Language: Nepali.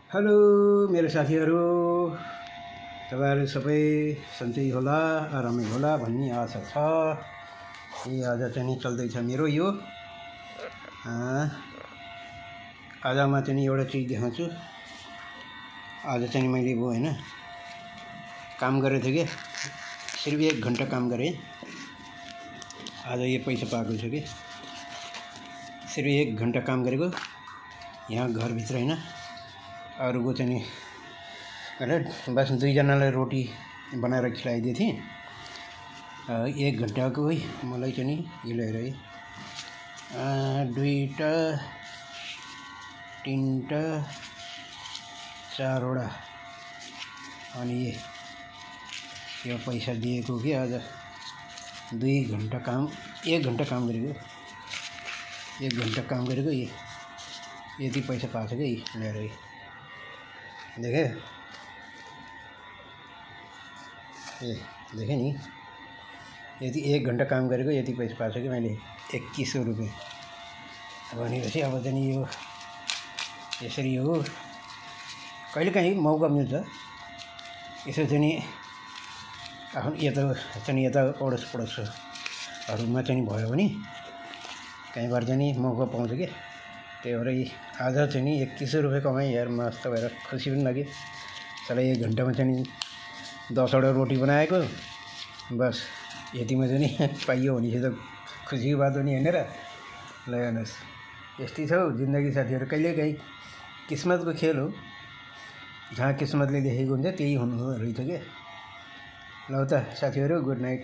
हेलो मेरो साथीहरू, तपाईहरु सबै सन्चै होला, आरामै होला भन्ने आशा छ। आज चाहिँ चल्दैछ मेरो यो आजमा चाहिँ एउटा चिज देखाउँछु। आज चाहिँ मैले वो हैन काम गरेको थिएँ के, सिर्फ 1 घण्टा काम गरेँ। आज यो पैसा पाएको छु के, सिर्फ 1 घण्टा काम गरेको यहाँ घरभित्र हैन। अरूको चाहिँ बस 2 जनालाई रोटी बनाएर खिलाइदिए थिएँ। 1 घण्टाको मलाई चाहिँ यो ल्याएर 2टा 3टा 4वटा अनि यो पैसा दिएको कि आज 2 घण्टा काम 1 घण्टा काम गरेको 1 घण्टा काम गरेको यति पैसा पाएको छ कि ल्याएर देखे देखेँ नि, यदि 1 घण्टा काम गरेको यति पैसा पाएको छ कि मैले 2100 रुपियाँ। भनेपछि अब चाहिँ यो यसरी हो, कहिलेकाहीँ मौका मिल्छ यसो चाहिँ आफ्नो यता अडोस पडोसहरूमा चाहिँ भयो भने कहीँबाट चाहिँ मौका पाउँछ कि। त्यही भएर आज चाहिँ 2100 रुपियाँ कमाएँ यार, मस्त भएर खुसी पनि लाग्यो। साला 1 घण्टामा चाहिँ 10वटा रोटी बनाएको, बस यतिमा चाहिँ पाइयो भने चाहिँ त खुसीको बात हो नि हैन र। ल हेर्नुहोस्, यस्तै छ जिन्दगी साथीहरू, कहिलेकाहीँ किस्मतको खेल हो। जहाँ किस्मतले लेखेको हुन्छ त्यही हुनु रहेछ के। ल त साथीहरू, गुड नाइट।